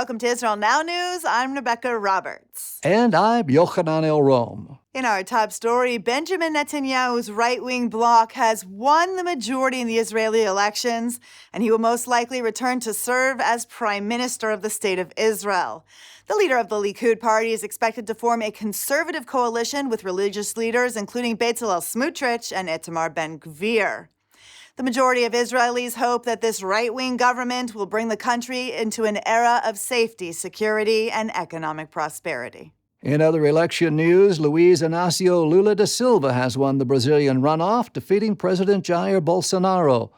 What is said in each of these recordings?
welcome to Israel Now News. I'm Rebecca Roberts. And I'm Yochanan El Rom. In our top story, Benjamin Netanyahu's right-wing bloc has won the majority in the Israeli elections, and he will most likely return to serve as prime minister of the state of Israel. The leader of the Likud party is expected to form a conservative coalition with religious leaders, including Bezalel Smotrich and Itamar Ben-Gvir. The majority of Israelis hope that this right-wing government will bring the country into an era of safety, security, and economic prosperity. In other election news, Luiz Inácio Lula da Silva has won the Brazilian runoff, defeating President Jair Bolsonaro.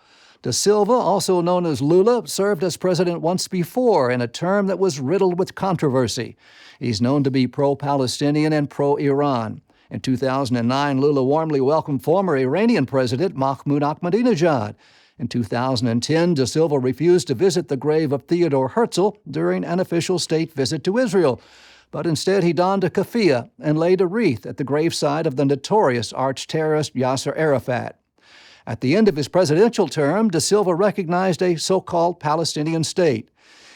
Da Silva, also known as Lula, served as president once before in a term that was riddled with controversy. He's known to be pro-Palestinian and pro-Iran. In 2009, Lula warmly welcomed former Iranian President Mahmoud Ahmadinejad. In 2010, Da Silva refused to visit the grave of Theodore Herzl during an official state visit to Israel. But instead, he donned a keffiyeh and laid a wreath at the graveside of the notorious arch-terrorist Yasser Arafat. At the end of his presidential term, Da Silva recognized a so-called Palestinian state.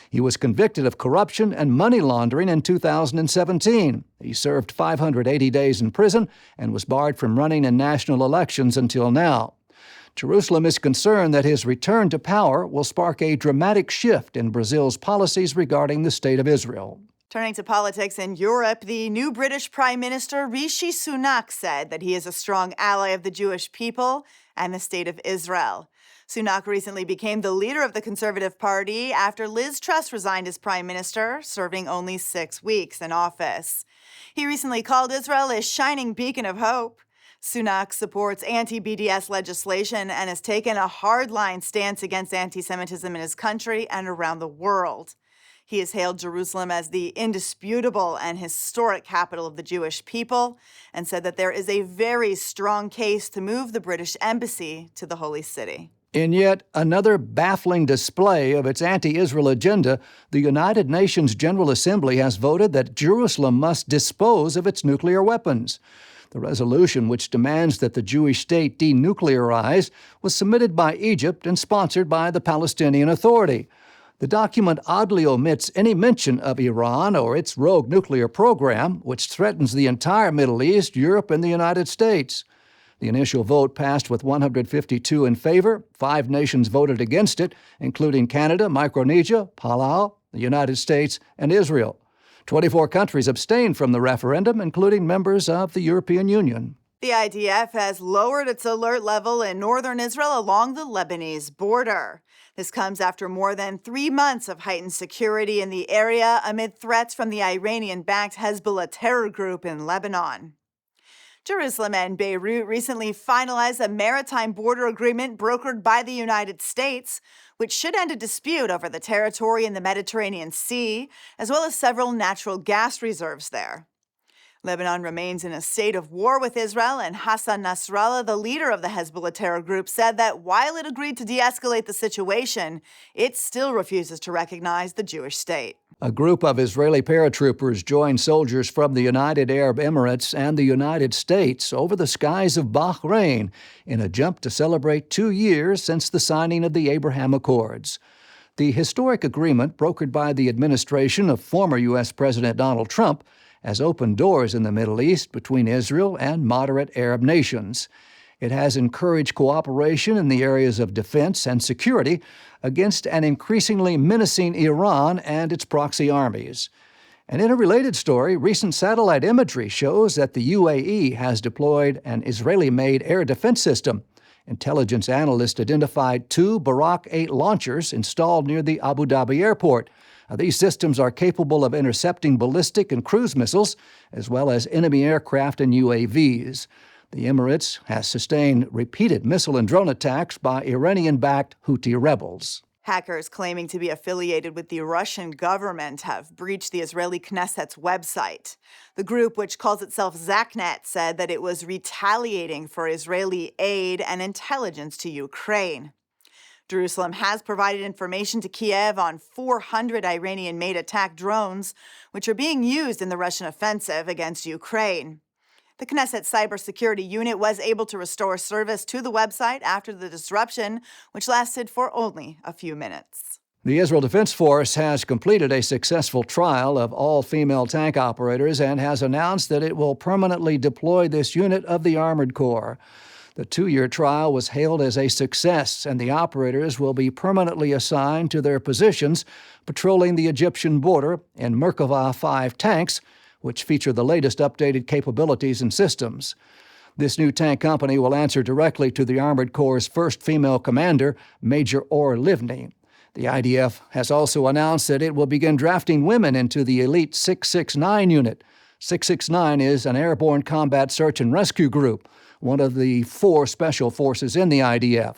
He was convicted of corruption and money laundering in 2017. He served 580 days in prison and was barred from running in national elections until now. Jerusalem is concerned that his return to power will spark a dramatic shift in Brazil's policies regarding the state of Israel. Turning to politics in Europe, the new British Prime Minister Rishi Sunak said that he is a strong ally of the Jewish people and the state of Israel. Sunak recently became the leader of the Conservative Party after Liz Truss resigned as prime minister, serving only 6 weeks in office. He recently called Israel a shining beacon of hope. Sunak supports anti-BDS legislation and has taken a hardline stance against anti-Semitism in his country and around the world. He has hailed Jerusalem as the indisputable and historic capital of the Jewish people and said that there is a very strong case to move the British embassy to the Holy City. In yet another baffling display of its anti-Israel agenda, the United Nations General Assembly has voted that Jerusalem must dispose of its nuclear weapons. The resolution, which demands that the Jewish state denuclearize, was submitted by Egypt and sponsored by the Palestinian Authority. The document oddly omits any mention of Iran or its rogue nuclear program, which threatens the entire Middle East, Europe, and the United States. The initial vote passed with 152 in favor. 5 nations voted against it, including Canada, Micronesia, Palau, the United States, and Israel. 24 countries abstained from the referendum, including members of the European Union. The IDF has lowered its alert level in northern Israel along the Lebanese border. This comes after more than 3 months of heightened security in the area amid threats from the Iranian-backed Hezbollah terror group in Lebanon. Jerusalem and Beirut recently finalized a maritime border agreement brokered by the United States, which should end a dispute over the territory in the Mediterranean Sea, as well as several natural gas reserves there. Lebanon remains in a state of war with Israel, and Hassan Nasrallah, the leader of the Hezbollah terror group, said that while it agreed to de-escalate the situation, it still refuses to recognize the Jewish state. A group of Israeli paratroopers joined soldiers from the United Arab Emirates and the United States over the skies of Bahrain in a jump to celebrate 2 years since the signing of the Abraham Accords. The historic agreement, brokered by the administration of former U.S. President Donald Trump, has opened doors in the Middle East between Israel and moderate Arab nations. It has encouraged cooperation in the areas of defense and security against an increasingly menacing Iran and its proxy armies. And in a related story, recent satellite imagery shows that the UAE has deployed an Israeli-made air defense system. Intelligence analysts identified 2 Barak 8 launchers installed near the Abu Dhabi airport. These systems are capable of intercepting ballistic and cruise missiles, as well as enemy aircraft and UAVs. The Emirates has sustained repeated missile and drone attacks by Iranian-backed Houthi rebels. Hackers claiming to be affiliated with the Russian government have breached the Israeli Knesset's website. The group, which calls itself Zaknet, said that it was retaliating for Israeli aid and intelligence to Ukraine. Jerusalem has provided information to Kiev on 400 Iranian-made attack drones, which are being used in the Russian offensive against Ukraine. The Knesset cybersecurity unit was able to restore service to the website after the disruption, which lasted for only a few minutes. The Israel Defense Force has completed a successful trial of all-female tank operators and has announced that it will permanently deploy this unit of the Armored Corps. The 2-year trial was hailed as a success, and the operators will be permanently assigned to their positions patrolling the Egyptian border in Merkava 5 tanks, which feature the latest updated capabilities and systems. This new tank company will answer directly to the Armored Corps' first female commander, Major Or Livni. The IDF has also announced that it will begin drafting women into the elite 669 unit. 669 is an airborne combat search and rescue group, one of the 4 special forces in the IDF.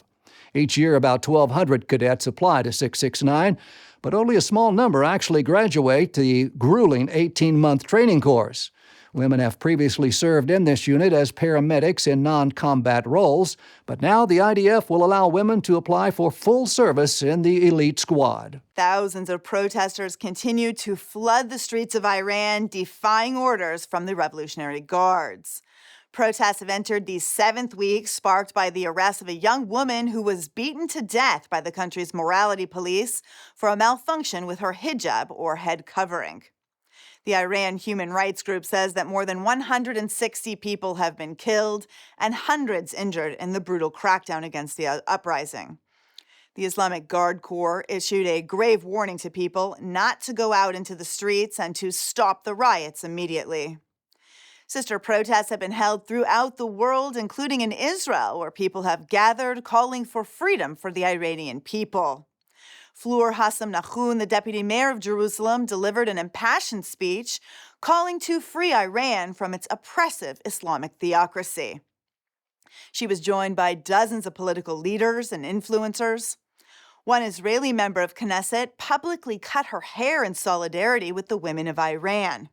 Each year, about 1,200 cadets apply to 669, but only a small number actually graduate the grueling 18-month training course. Women have previously served in this unit as paramedics in non-combat roles, but now the IDF will allow women to apply for full service in the elite squad. Thousands of protesters continue to flood the streets of Iran, defying orders from the Revolutionary Guards. Protests have entered the 7th week, sparked by the arrest of a young woman who was beaten to death by the country's morality police for a malfunction with her hijab, or head covering. The Iran Human Rights Group says that more than 160 people have been killed and hundreds injured in the brutal crackdown against the uprising. The Islamic Guard Corps issued a grave warning to people not to go out into the streets and to stop the riots immediately. Sister protests have been held throughout the world, including in Israel, where people have gathered calling for freedom for the Iranian people. Fleur Hassam Nahun, the deputy mayor of Jerusalem, delivered an impassioned speech calling to free Iran from its oppressive Islamic theocracy. She was joined by dozens of political leaders and influencers. One Israeli member of Knesset publicly cut her hair in solidarity with the women of Iran.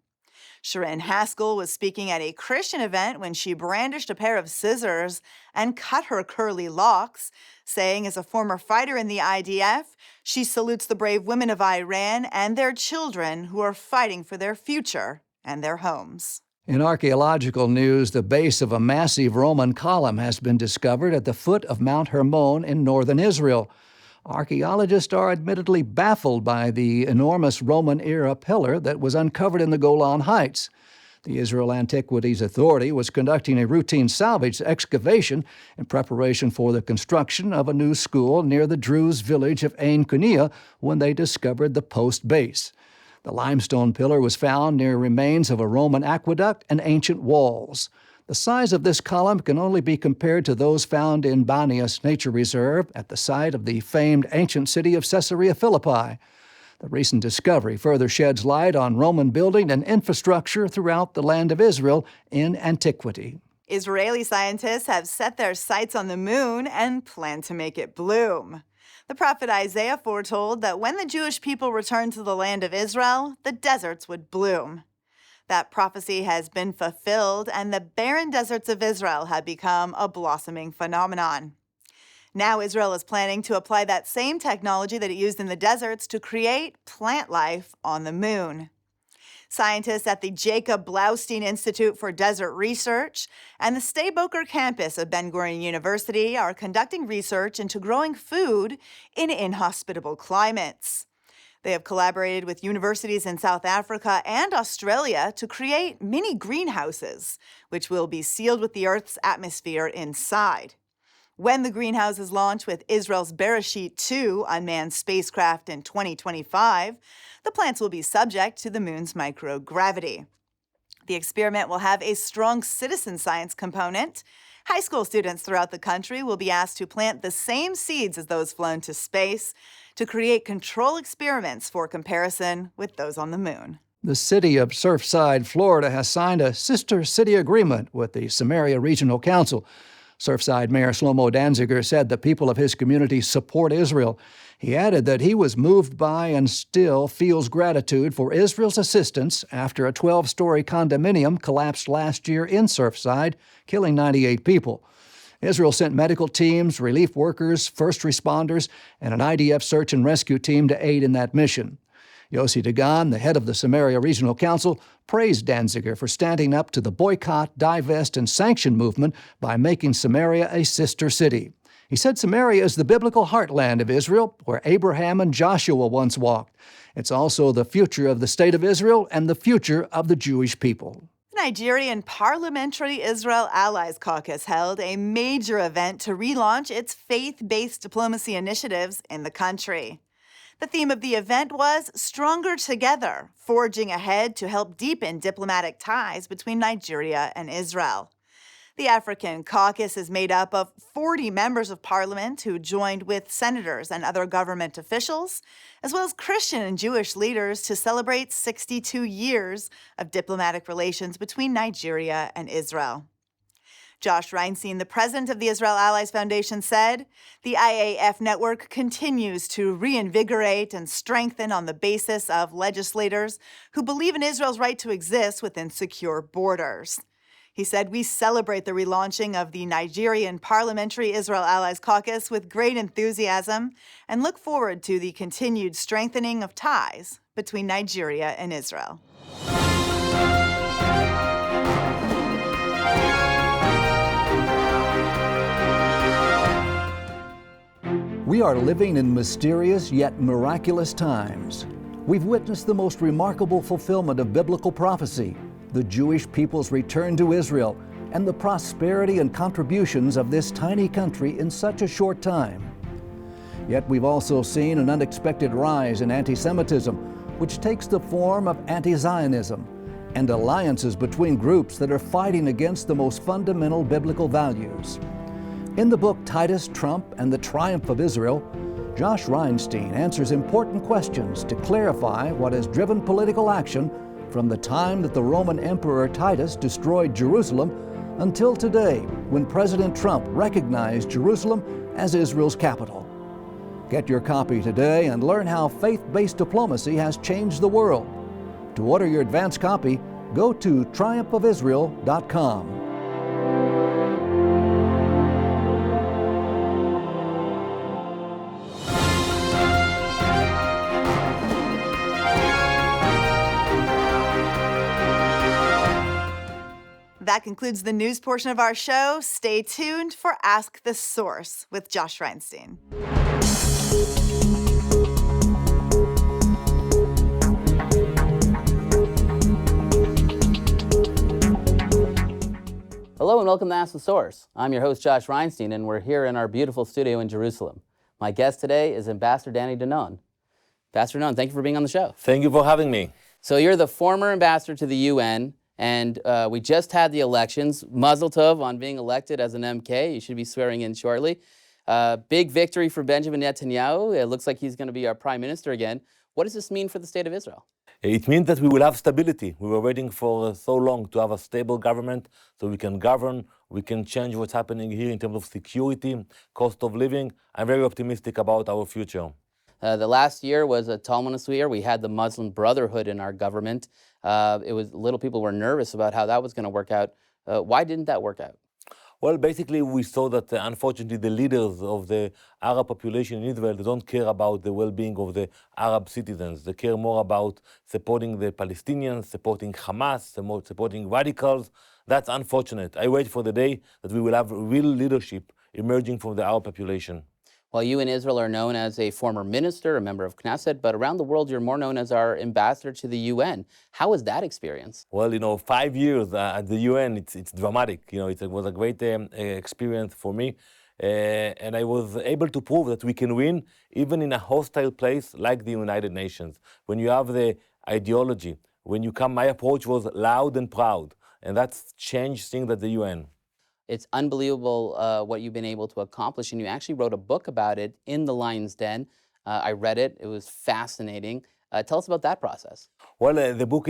Sharon Haskell was speaking at a Christian event when she brandished a pair of scissors and cut her curly locks, saying as a former fighter in the IDF, she salutes the brave women of Iran and their children who are fighting for their future and their homes. In archaeological news, the base of a massive Roman column has been discovered at the foot of Mount Hermon in northern Israel. Archaeologists are admittedly baffled by the enormous Roman-era pillar that was uncovered in the Golan Heights. The Israel Antiquities Authority was conducting a routine salvage excavation in preparation for the construction of a new school near the Druze village of Ein Kunia when they discovered the post base. The limestone pillar was found near remains of a Roman aqueduct and ancient walls. The size of this column can only be compared to those found in Banias Nature Reserve at the site of the famed ancient city of Caesarea Philippi. The recent discovery further sheds light on Roman building and infrastructure throughout the land of Israel in antiquity. Israeli scientists have set their sights on the moon and plan to make it bloom. The prophet Isaiah foretold that when the Jewish people returned to the land of Israel, the deserts would bloom. That prophecy has been fulfilled, and the barren deserts of Israel have become a blossoming phenomenon. Now Israel is planning to apply that same technology that it used in the deserts to create plant life on the moon. Scientists at the Jacob Blaustein Institute for Desert Research and the Stay Boker campus of Ben-Gurion University are conducting research into growing food in inhospitable climates. They have collaborated with universities in South Africa and Australia to create mini greenhouses, which will be sealed with the Earth's atmosphere inside. When the greenhouses launch with Israel's Bereshit 2 unmanned spacecraft in 2025, the plants will be subject to the moon's microgravity. The experiment will have a strong citizen science component. High school students throughout the country will be asked to plant the same seeds as those flown to space to create control experiments for comparison with those on the moon. The city of Surfside, Florida, has signed a sister city agreement with the Samaria Regional Council. Surfside Mayor Shlomo Danziger said the people of his community support Israel. He added that he was moved by and still feels gratitude for Israel's assistance after a 12-story condominium collapsed last year in Surfside, killing 98 people. Israel sent medical teams, relief workers, first responders, and an IDF search and rescue team to aid in that mission. Yossi Dagan, the head of the Samaria Regional Council, praised Danziger for standing up to the boycott, divest, and sanction movement by making Samaria a sister city. He said Samaria is the biblical heartland of Israel, where Abraham and Joshua once walked. It's also the future of the state of Israel and the future of the Jewish people. The Nigerian Parliamentary Israel Allies Caucus held a major event to relaunch its faith-based diplomacy initiatives in the country. The theme of the event was Stronger Together, forging ahead to help deepen diplomatic ties between Nigeria and Israel. The African Caucus is made up of 40 members of parliament who joined with senators and other government officials, as well as Christian and Jewish leaders to celebrate 62 years of diplomatic relations between Nigeria and Israel. Josh Reinstein, the president of the Israel Allies Foundation, said, the IAF network continues to reinvigorate and strengthen on the basis of legislators who believe in Israel's right to exist within secure borders. He said, we celebrate the relaunching of the Nigerian Parliamentary Israel Allies Caucus with great enthusiasm and look forward to the continued strengthening of ties between Nigeria and Israel. We are living in mysterious yet miraculous times. We've witnessed the most remarkable fulfillment of biblical prophecy, the Jewish people's return to Israel, and the prosperity and contributions of this tiny country in such a short time. Yet we've also seen an unexpected rise in anti-Semitism, which takes the form of anti-Zionism and alliances between groups that are fighting against the most fundamental biblical values. In the book Titus, Trump, and the Triumph of Israel, Josh Reinstein answers important questions to clarify what has driven political action from the time that the Roman Emperor Titus destroyed Jerusalem until today, when President Trump recognized Jerusalem as Israel's capital. Get your copy today and learn how faith-based diplomacy has changed the world. To order your advance copy, go to triumphofisrael.com. That concludes the news portion of our show. Stay tuned for Ask the Source with Josh Reinstein. Hello and welcome to Ask the Source. I'm your host, Josh Reinstein, and we're here in our beautiful studio in Jerusalem. My guest today is Ambassador Danon. Ambassador Danon, thank you for being on the show. Thank you for having me. So you're the former ambassador to the UN, and we just had the elections. Mazel tov on being elected as an MK. You should be swearing in shortly. Big victory for Benjamin Netanyahu. It looks like he's going to be our prime minister again. What does this mean for the state of Israel? It means that we will have stability. We were waiting for so long to have a stable government so we can govern, we can change what's happening here in terms of security, cost of living. I'm very optimistic about our future. The last year was a tumultuous year. We had the Muslim Brotherhood in our government. Little people were nervous about how that was going to work out. Why didn't that work out? Well, basically, we saw that, unfortunately, the leaders of the Arab population in Israel, they don't care about the well-being of the Arab citizens. They care more about supporting the Palestinians, supporting Hamas, supporting radicals. That's unfortunate. I wait for the day that we will have real leadership emerging from the Arab population. Well, you in Israel are known as a former minister, a member of Knesset, but around the world you're more known as our ambassador to the UN. How was that experience? Well, 5 years at the UN, it's dramatic. It was a great experience for me. And I was able to prove that we can win even in a hostile place like the United Nations. When you have the ideology, my approach was loud and proud. And that's changed things at the UN. It's unbelievable what you've been able to accomplish, and you actually wrote a book about it, In the Lion's Den. I read it. It was fascinating. Tell us about that process. Well, the book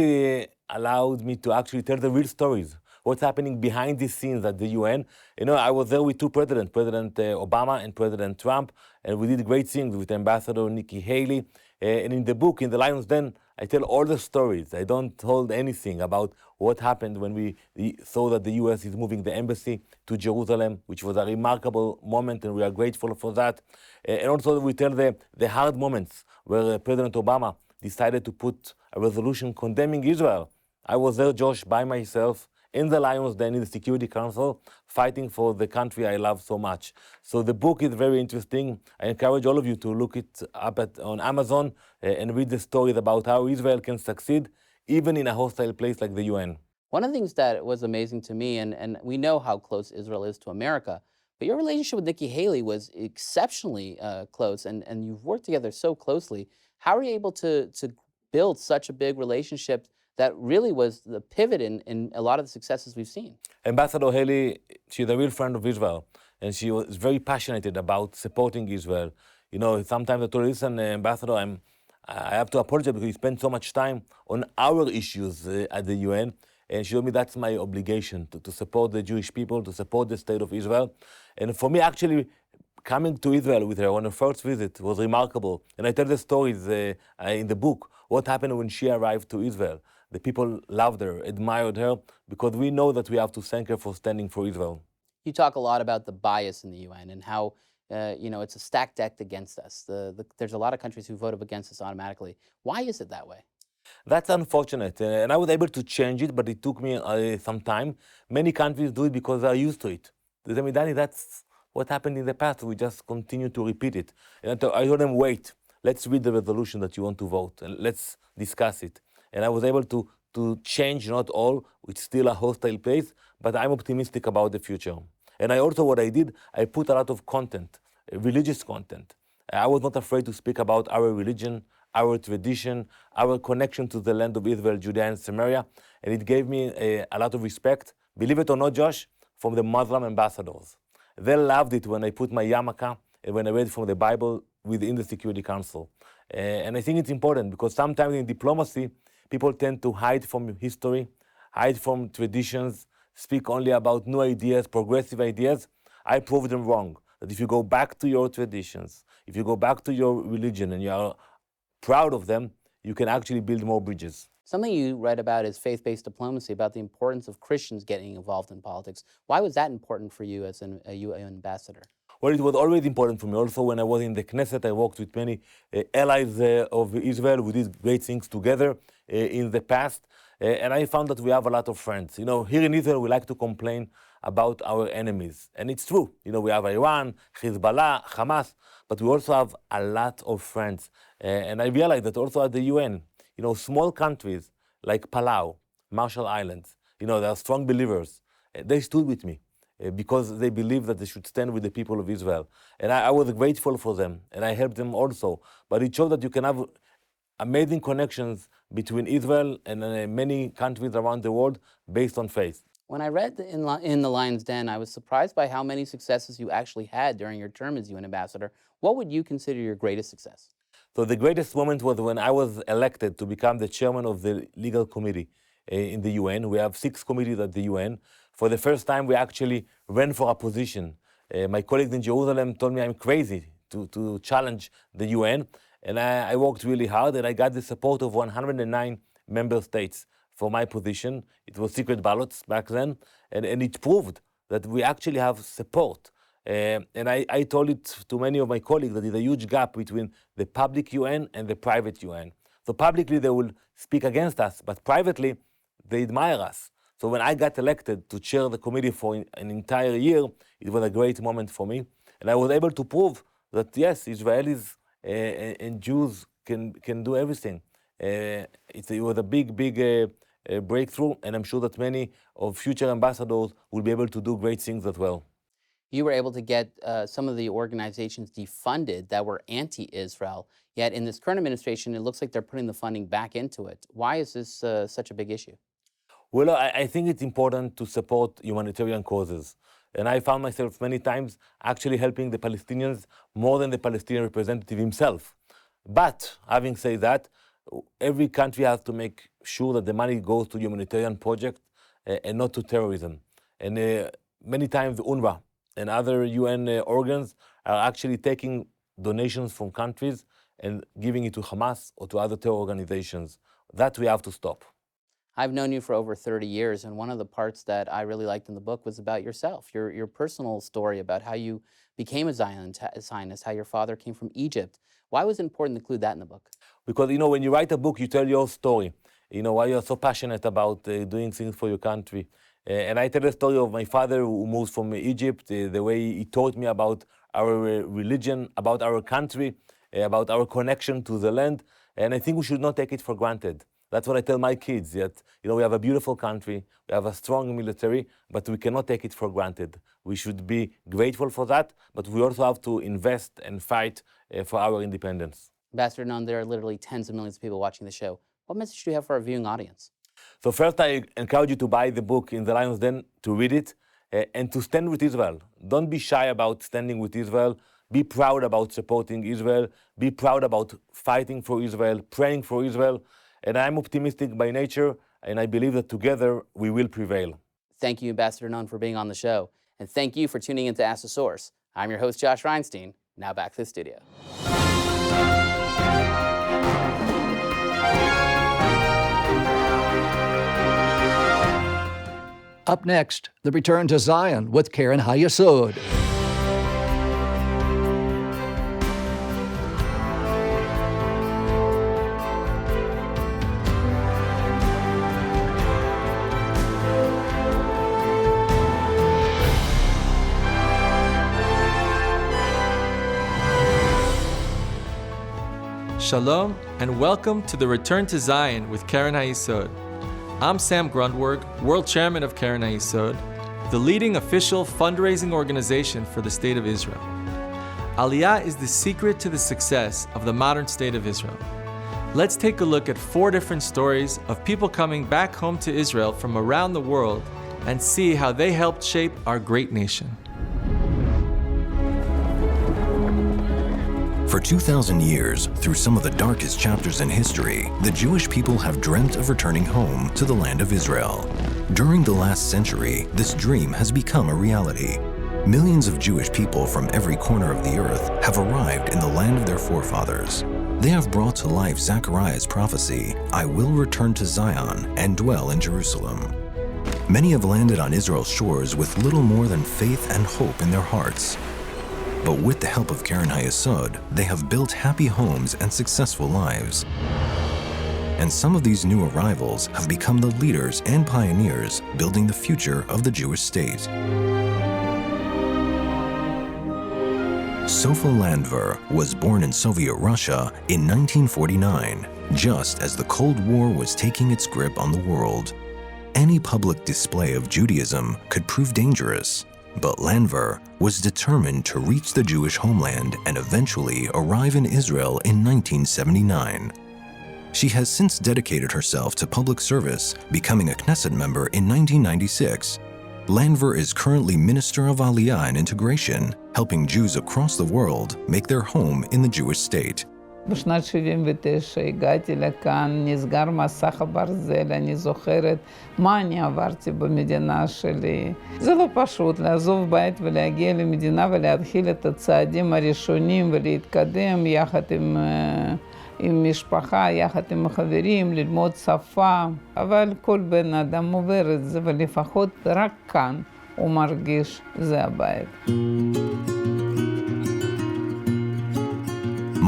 allowed me to actually tell the real stories, what's happening behind the scenes at the UN. I was there with two presidents, President Obama and President Trump, and we did great things with Ambassador Nikki Haley. And in the book, In the Lion's Den, I tell all the stories. I don't hold anything about what happened when we saw that the U.S. is moving the embassy to Jerusalem, which was a remarkable moment, and we are grateful for that. And also we tell the hard moments where President Obama decided to put a resolution condemning Israel. I was there, Josh, by myself, in the Lion's Den, in the Security Council, fighting for the country I love so much. So the book is very interesting. I encourage all of you to look it up on Amazon and read the stories about how Israel can succeed, even in a hostile place like the UN. One of the things that was amazing to me, and we know how close Israel is to America, but your relationship with Nikki Haley was exceptionally close, and you've worked together so closely. How are you able to build such a big relationship that really was the pivot in a lot of the successes we've seen? Ambassador Haley, she's a real friend of Israel, and she was very passionate about supporting Israel. You know, sometimes I told her, listen, Ambassador, I have to apologize because you spend so much time on our issues at the UN. And she told me that's my obligation to support the Jewish people, to support the state of Israel. And for me, actually, coming to Israel with her on her first visit was remarkable. And I tell the stories in the book, what happened when she arrived to Israel. The people loved her, admired her, because we know that we have to thank her for standing for Israel. You talk a lot about the bias in the UN and how it's a stacked deck against us. There's a lot of countries who vote against us automatically. Why is it that way? That's unfortunate, and I was able to change it, but it took me some time. Many countries do it because they're used to it. They tell me, Danny, that's what happened in the past. We just continue to repeat it. And I told them, wait, let's read the resolution that you want to vote, and let's discuss it. And I was able to change, not all. It's still a hostile place, but I'm optimistic about the future. And what I did, I put a lot of content, religious content. I was not afraid to speak about our religion, our tradition, our connection to the land of Israel, Judea, and Samaria. And it gave me a lot of respect, believe it or not, Josh, from the Muslim ambassadors. They loved it when I put my yarmulke and when I read from the Bible within the Security Council. And I think it's important because sometimes in diplomacy, people tend to hide from history, hide from traditions, speak only about new ideas, progressive ideas. I proved them wrong. That if you go back to your traditions, if you go back to your religion and you are proud of them, you can actually build more bridges. Something you write about is faith-based diplomacy, about the importance of Christians getting involved in politics. Why was that important for you as a UN ambassador? Well, it was always important for me. Also, when I was in the Knesset, I worked with many allies of Israel. We did great things together in the past. And I found that we have a lot of friends. You know, here in Israel, we like to complain about our enemies. And it's true. You know, we have Iran, Hezbollah, Hamas, but we also have a lot of friends. And I realized that also at the UN, you know, small countries like Palau, Marshall Islands, you know, they are strong believers. They stood with me because they believe that they should stand with the people of Israel. And I was grateful for them, and I helped them also. But it shows that you can have amazing connections between Israel and many countries around the world based on faith. When I read in the Lion's Den, I was surprised by how many successes you actually had during your term as UN ambassador. What would you consider your greatest success? So the greatest moment was when I was elected to become the chairman of the legal committee in the UN. We have 6 committees at the UN. For the first time, we actually ran for a position. My colleagues in Jerusalem told me I'm crazy to challenge the UN. And I worked really hard, and I got the support of 109 member states for my position. It was secret ballots back then, and it proved that we actually have support. And I told it to many of my colleagues that there's a huge gap between the public UN and the private UN. So publicly, they will speak against us, but privately, they admire us. So when I got elected to chair the committee for an entire year, it was a great moment for me. And I was able to prove that, yes, Israelis and Jews can do everything. It was a big breakthrough, and I'm sure that many of future ambassadors will be able to do great things as well. You were able to get some of the organizations defunded that were anti-Israel, yet in this current administration, it looks like they're putting the funding back into it. Why is this such a big issue? Well, I think it's important to support humanitarian causes. And I found myself many times actually helping the Palestinians more than the Palestinian representative himself. But having said that, every country has to make sure that the money goes to humanitarian projects and not to terrorism. And many times UNRWA and other UN organs are actually taking donations from countries and giving it to Hamas or to other terror organizations. That we have to stop. I've known you for over 30 years, and one of the parts that I really liked in the book was about yourself, your personal story about how you became a Zionist, how your father came from Egypt. Why was it important to include that in the book? Because, you know, when you write a book, you tell your story. You know, why you're so passionate about doing things for your country. And I tell the story of my father who moved from Egypt, the way he taught me about our religion, about our country, about our connection to the land. And I think we should not take it for granted. That's what I tell my kids, that we have a beautiful country, we have a strong military, but we cannot take it for granted. We should be grateful for that, but we also have to invest and fight for our independence. Ambassador Danon, there are literally tens of millions of people watching the show. What message do you have for our viewing audience? So first, I encourage you to buy the book In the Lion's Den, to read it, and to stand with Israel. Don't be shy about standing with Israel. Be proud about supporting Israel. Be proud about fighting for Israel, praying for Israel. And I'm optimistic by nature, and I believe that together we will prevail. Thank you, Ambassador Danon, for being on the show. And thank you for tuning in to Ask the Source. I'm your host, Josh Reinstein. Now back to the studio. Up next, the return to Zion with Karen Hayesod. Shalom and welcome to the Return to Zion with Karen Hayesod. I'm Sam Grundwerg, World Chairman of Karen Hayesod, the leading official fundraising organization for the State of Israel. Aliyah is the secret to the success of the modern State of Israel. Let's take a look at 4 different stories of people coming back home to Israel from around the world and see how they helped shape our great nation. For 2,000 years, through some of the darkest chapters in history, the Jewish people have dreamt of returning home to the land of Israel. During the last century, this dream has become a reality. Millions of Jewish people from every corner of the earth have arrived in the land of their forefathers. They have brought to life Zechariah's prophecy, "I will return to Zion and dwell in Jerusalem." Many have landed on Israel's shores with little more than faith and hope in their hearts. But with the help of Karen Hayesod, they have built happy homes and successful lives. And some of these new arrivals have become the leaders and pioneers building the future of the Jewish state. Sofa Landver was born in Soviet Russia in 1949, just as the Cold War was taking its grip on the world. Any public display of Judaism could prove dangerous. But Landver was determined to reach the Jewish homeland and eventually arrive in Israel in 1979. She has since dedicated herself to public service, becoming a Knesset member in 1996. Landver is currently Minister of Aliyah and Integration, helping Jews across the world make their home in the Jewish state. בשנת 79 הגעתי לכאן, נסגר מסך הברזל, אני זוכרת מה אני עברתי במדינה שלי. זה לא פשוט לעזוב בית ולהגיע למדינה ולהתחיל את הצעדים הראשונים ולהתקדם יחד עם משפחה, יחד עם חברים, ללמוד שפה. אבל כל בן אדם עובר את זה, ולפחות רק כאן הוא מרגיש זה הבית.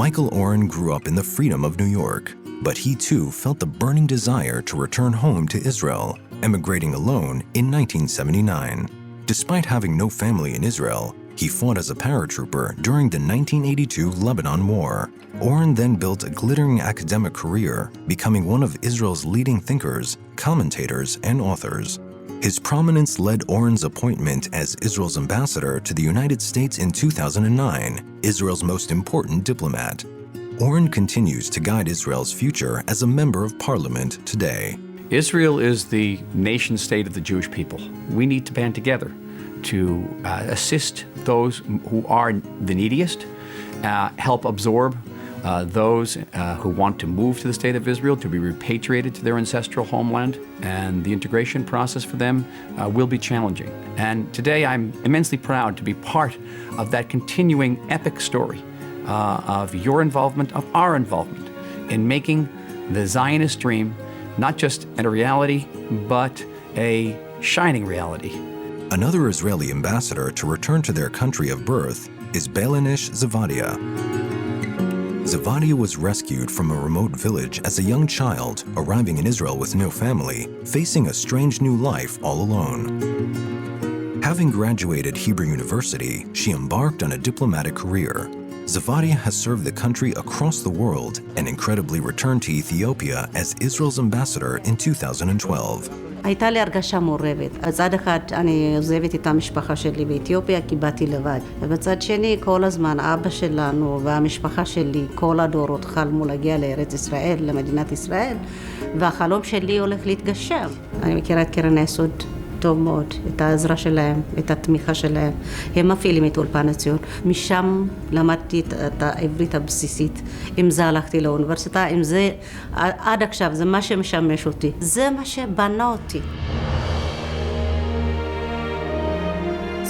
Michael Oren grew up in the freedom of New York, but he too felt the burning desire to return home to Israel, emigrating alone in 1979. Despite having no family in Israel, he fought as a paratrooper during the 1982 Lebanon War. Oren then built a glittering academic career, becoming one of Israel's leading thinkers, commentators, and authors. His prominence led Oren's appointment as Israel's ambassador to the United States in 2009, Israel's most important diplomat. Oren continues to guide Israel's future as a member of parliament today. Israel is the nation state of the Jewish people. We need to band together to assist those who are the neediest, help absorb those who want to move to the state of Israel, to be repatriated to their ancestral homeland, and the integration process for them will be challenging. And today I'm immensely proud to be part of that continuing epic story of your involvement, of our involvement in making the Zionist dream not just a reality, but a shining reality. Another Israeli ambassador to return to their country of birth is Belenish Zavadia. Zavadia was rescued from a remote village as a young child, arriving in Israel with no family, facing a strange new life all alone. Having graduated Hebrew University, she embarked on a diplomatic career. Zavadia has served the country across the world and incredibly returned to Ethiopia as Israel's ambassador in 2012. הייתה לי הרגשה מעורבת. מצד אחד אני עוזבת את המשפחה שלי באתיופיה כי באתי לבד. ובצד שני כל הזמן אבא שלנו והמשפחה שלי, כל הדורות חלמו להגיע לארץ ישראל, למדינת ישראל, והחלום שלי הולך להתגשם. אני מכירה את קרן היסוד טוב מאוד, את העזרה שלהם, את התמיכה שלהם. הם מפעילים את אולפן הציון. משם למדתי את העברית הבסיסית. עם זה הלכתי לאוניברסיטה, עם זה עד עכשיו, זה מה שמשמש אותי. זה מה שבנה אותי.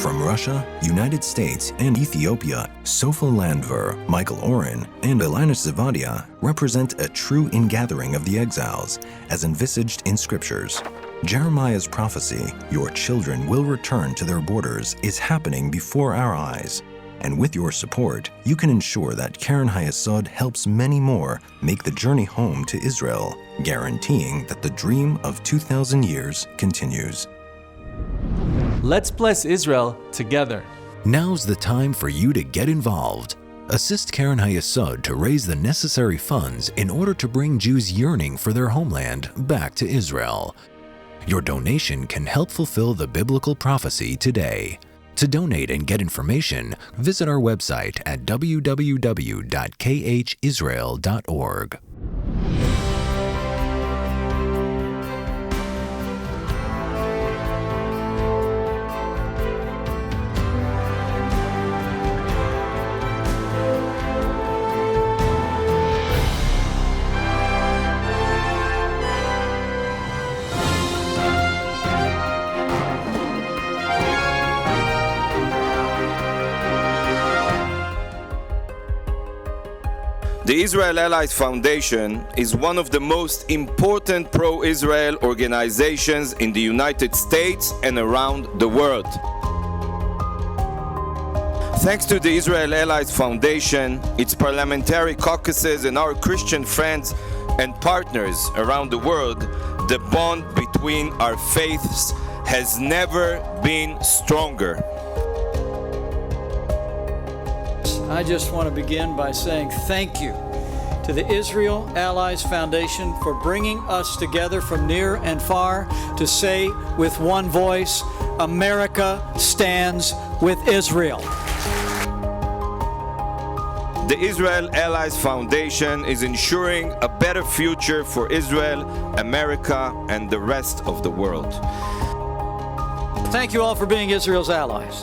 From Russia, United States, and Ethiopia, Sofa Landver, Michael Oren, and Elanis Zavadia represent a true ingathering of the exiles, as envisaged in scriptures. Jeremiah's prophecy, "Your children will return to their borders," is happening before our eyes. And with your support, you can ensure that Karen Hayesod helps many more make the journey home to Israel, guaranteeing that the dream of 2,000 years continues. Let's bless Israel together. Now's the time for you to get involved. Assist Karen Hayesod to raise the necessary funds in order to bring Jews yearning for their homeland back to Israel. Your donation can help fulfill the biblical prophecy today. To donate and get information, visit our website at www.khisrael.org. The Israel Allies Foundation is one of the most important pro-Israel organizations in the United States and around the world. Thanks to the Israel Allies Foundation, its parliamentary caucuses, and our Christian friends and partners around the world, the bond between our faiths has never been stronger. I just want to begin by saying thank you to the Israel Allies Foundation for bringing us together from near and far to say with one voice, America stands with Israel. The Israel Allies Foundation is ensuring a better future for Israel, America, and the rest of the world. Thank you all for being Israel's allies.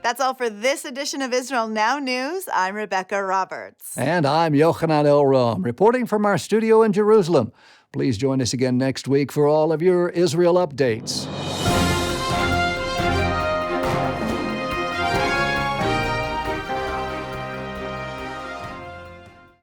That's all for this edition of Israel Now News. I'm Rebecca Roberts. And I'm Yochanan Elrom, reporting from our studio in Jerusalem. Please join us again next week for all of your Israel updates.